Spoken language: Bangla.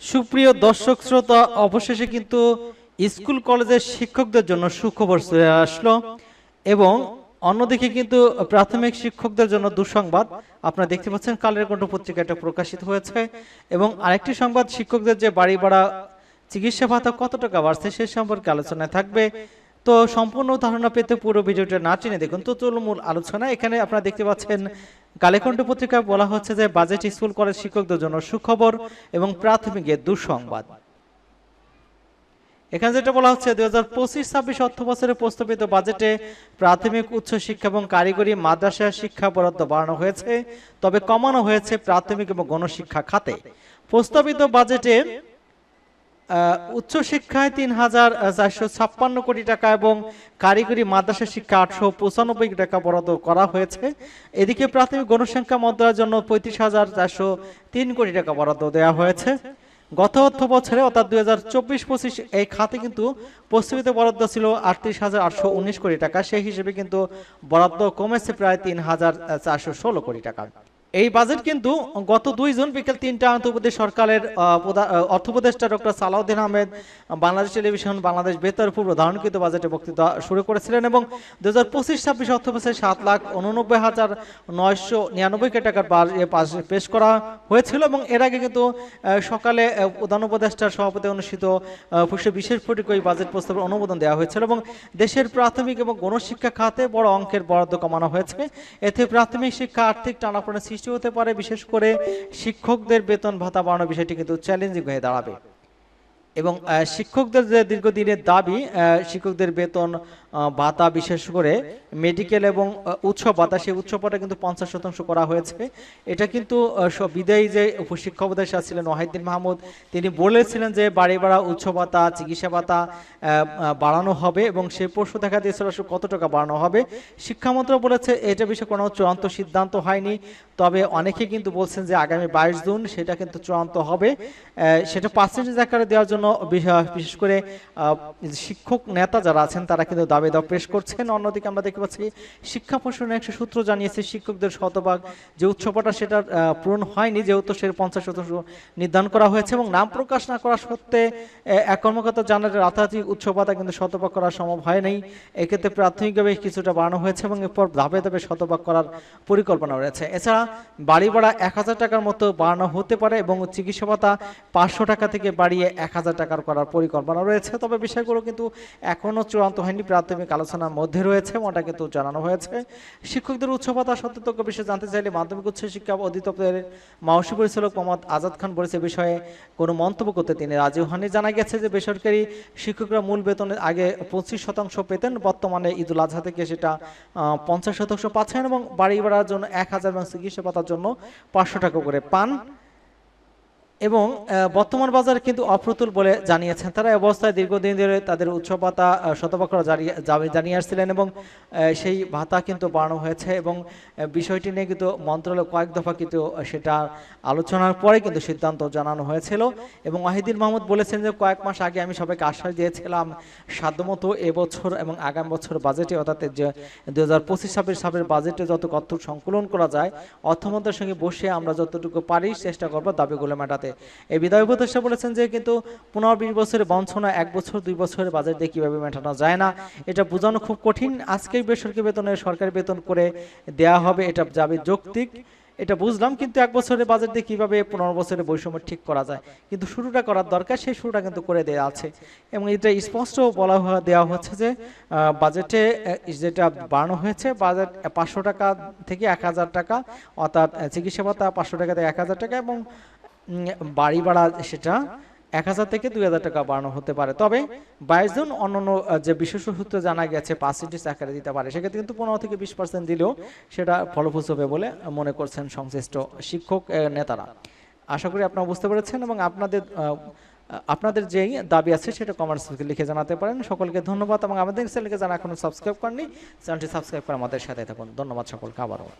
সুপ্রিয় দর্শক শ্রোতা, অবশেষে কিন্তু স্কুল কলেজের শিক্ষকদের জন্য সুখবর চলে আসলো এবং অন্যদিকে কিন্তু প্রাথমিক শিক্ষকদের জন্য দুঃসংবাদ। আপনারা দেখতে পাচ্ছেন কালের কণ্ঠ পত্রিকা এটা প্রকাশিত হয়েছে এবং আরেকটি সংবাদ, শিক্ষকদের যে বাড়ি ভাড়া চিকিৎসা ভাতা কত টাকা বাড়ছে সে সম্পর্কে আলোচনায় থাকবে। তো সম্পূর্ণ ধারণা পেতে পুরো ভিডিওটা না টেনে দেখুন। তো চলুন মূল আলোচনা। এখানে আপনারা দেখতে পাচ্ছেন কালেকণ্ঠ পত্রিকায় বলা হচ্ছে যে বাজেট স্কুল কলেজ শিক্ষকদের জন্য সুখবর এবং প্রাথমিকের দুঃসংবাদ। এখানে যেটা বলা হচ্ছে 2025-26 অর্থ বছরে প্রস্তাবিত বাজেটে প্রাথমিক উচ্চ শিক্ষা এবং কারিগরি মাদ্রাসা শিক্ষা বরাদ্দ বাড়ানো হয়েছে, তবে কমানো হয়েছে প্রাথমিক এবং গণশিক্ষা খাতে। প্রস্তাবিত বাজেটে উচ্চশিক্ষায় ৩,৪৫৬ কোটি টাকা এবং কারিগরি মাদ্রাসা শিক্ষা ৮৯৫ কোটি টাকা বরাদ্দ করা হয়েছে। এদিকে প্রাথমিক গণসংখ্যা মন্ত্রণালয়ের জন্য ৩৫,৪০৩ কোটি টাকা বরাদ্দ দেওয়া হয়েছে। গত অর্থ বছরে অর্থাৎ 2024-25 এই খাতে কিন্তু প্রস্তাবিত বরাদ্দ ছিল ৩৮,৮১৯ কোটি টাকা। সেই হিসেবে কিন্তু বরাদ্দ কমেছে প্রায় ৩,৪১৬ কোটি টাকা। এই বাজেট কিন্তু গত 2 জুন বিকেল 3টা আন্তঃপ্রদেশ সরকারের অর্থ উপদেষ্টা ডক্টর সালাউদ্দিন আহমেদ বাংলাদেশ টেলিভিশন বাংলাদেশ বেতার পূর্ব ধারণকৃত বাজেটে বক্তৃতা শুরু করেছিলেন এবং 2025-26 অর্থ বছরে 7,89,999 কোটি টাকার পেশ করা হয়েছিল এবং এর আগে কিন্তু সকালে প্রধান উপদেষ্টার সভাপতি অনুষ্ঠিত বিশেষ বৈঠকে এই বাজেট প্রস্তাবের অনুমোদন দেওয়া হয়েছিল এবং দেশের প্রাথমিক এবং গণশিক্ষা খাতে বড় অঙ্কের বরাদ্দ কমানো হয়েছে। এতে প্রাথমিক শিক্ষা আর্থিক টানাপোড়েন সৃষ্টি হতে পারে, বিশেষ করে শিক্ষকদের বেতন ভাতা বাড়ানোর বিষয়টি কিন্তু চ্যালেঞ্জিং হয়ে দাঁড়াবে এবং শিক্ষকদের যে দীর্ঘদিনের দাবি শিক্ষকদের বেতন ভাতা, বিশেষ করে মেডিকেল এবং উৎসব ভাতা, সেই উৎসব ভাতা কিন্তু 50% করা হয়েছে। এটা কিন্তু বিদায়ী যে শিক্ষা উপদেষ্টা ছিলেন ওয়াহিদুদ্দিন মাহমুদ, তিনি বলেছিলেন যে বাড়ি ভাড়া, উৎসব ভাতা, চিকিৎসা ভাতা বাড়ানো হবে এবং সে প্রশ্ন দেখা দিয়েছিল কত টাকা বাড়ানো হবে। শিক্ষা মন্ত্রণালয় বলেছে এটা বিষয়ে কোনো চূড়ান্ত সিদ্ধান্ত হয়নি, তবে অনেকে কিন্তু বলছেন যে আগামী 22 জুন সেটা কিন্তু চূড়ান্ত হবে। সেটা পার্সেন্টেজ আকারে দেওয়ার জন্য বিশেষ করে শিক্ষক নেতা যারা আছেন তারা কিন্তু দাবি পেশ করছেন। অন্যদিকে আমরা দেখতে পাচ্ছি শিক্ষা প্রশাসনের এক সূত্র জানিয়েছে শিক্ষকদের শতভাগ যে উৎসবটা সেটা পূরণ হয়নি, যেহেতু সে 50% নির্ধারণ করা হয়েছে এবং নাম প্রকাশ না করা সত্ত্বে এক কর্মকর্তা জানালে রাতারাতি উৎসবতা কিন্তু শতভাগ করা সম্ভব হয়নি। এক্ষেত্রে প্রাথমিকভাবে কিছুটা বাড়ানো হয়েছে এবং এরপর ধাপে ধাপে শতভাগ করার পরিকল্পনা রয়েছে। এছাড়া বাড়ি ভাড়া 1,000 টাকার মতো বাড়ানো হতে পারে এবং চিকিৎসা ভাতা 500 টাকা থেকে বাড়িয়ে 1,000 টাকার করার পরিকল্পনা রয়েছে। তবে বিষয়গুলো কিন্তু এখনো চূড়ান্ত হয়নি, প্রাথমিক আলোচনার মধ্যে রয়েছে, ওটা কিন্তু জানানো হয়েছে। শিক্ষকদের উচ্চ ভাতা সত্যতজ্ঞ বিষয়ে জানতে চাইলে মাধ্যমিক উচ্চ শিক্ষা অধিদপ্তরের মহাশী পরিচালক মোহাম্মদ আজাদ খান বলেছে বিষয়ে কোনো মন্তব্য করতে তিনি রাজি হননি। জানা গেছে যে বেসরকারি শিক্ষকরা মূল বেতনের আগে 25% পেতেন, বর্তমানে ঈদুল আজহা থেকে সেটা 50% পাচ্ছেন এবং বাড়ি ভাড়ার জন্য 1,000 এবং চিকিৎসা ভাতার জন্য 500 টাকা করে পান এবং বর্তমান বাজারে কিন্তু অপ্রতুল বলে জানিয়েছেন তারা। অবস্থায় দীর্ঘদিন ধরে তাদের উৎসব ভাতা শতভাগ জানিয়ে আসছিলেন এবং সেই ভাতা কিন্তু বাড়ানো হয়েছে এবং বিষয়টি নিয়ে কিন্তু মন্ত্রণালয় কয়েক দফা কিন্তু সেটা আলোচনার পরে কিন্তু সিদ্ধান্ত জানানো হয়েছিল এবং ওয়াহিদুল মাহমুদ বলেছেন যে কয়েক মাস আগে আমি সবাইকে আশ্বাস দিয়েছিলাম সাধ্যমতো এবছর এবং আগামী বছর বাজেটে অর্থাৎ যে 2025-26 সালের বাজেটে যত অর্থ সংকলন করা যায় অর্থমন্ত্রীর সঙ্গে বসে আমরা যতটুকু পারি চেষ্টা করবো দাবিগুলো মেটাতে। এই বিদায় উপদেষ্টা বলেছেন যে কিন্তু 15-20 বছরের বঞ্চনা 1 বছর 2 বছরের বাজেট দিয়ে কিভাবে মেটানো যায় না, এটা বোঝানো খুব কঠিন। আজকেই বেসরকারি বেতনে সরকারি বেতন করে দেয়া হবে, এটা যাবে যৌক্তিক, এটা বুঝলাম, কিন্তু 1 বছরের বাজেট দিয়ে কিভাবে 15 বছরের বৈষম্য ঠিক করা যায়, কিন্তু শুরুটা করার দরকার, সেই শুরুটা কিন্তু করে দেওয়া আছে এবং এটা স্পষ্ট বলা দেওয়া হচ্ছে যে বাজেটে যেটা বাড়ানো হয়েছে বাজেট 500 টাকা থেকে 1,000 টাকা, অর্থাৎ চিকিৎসা ভাতা 500 টাকা থেকে 1,000 টাকা এবং বাড়ি ভাড়া সেটা 1,000 থেকে 2,000 টাকা বাড়ানো হতে পারে। তবে 22 জন অন্যান্য যে বিশেষ সূত্রে জানা গেছে পার্সেন্টেজ আকারে দিতে পারে, সেক্ষেত্রে কিন্তু 15 থেকে 20% দিলেও সেটা ফলপ্রসূ হবে বলে মনে করছেন সংশ্লিষ্ট শিক্ষক নেতারা। আশা করি আপনারা বুঝতে পেরেছেন এবং আপনাদের যেই দাবি আছে সেটা কমেন্টস লিখে জানাতে পারেন। সকলকে ধন্যবাদ এবং আমাদের চ্যানেলকে যারা এখনো সাবস্ক্রাইব করেননি চ্যানেলটি সাবস্ক্রাইব করে আমাদের সাথে থাকুন। ধন্যবাদ সকলকে আবারও।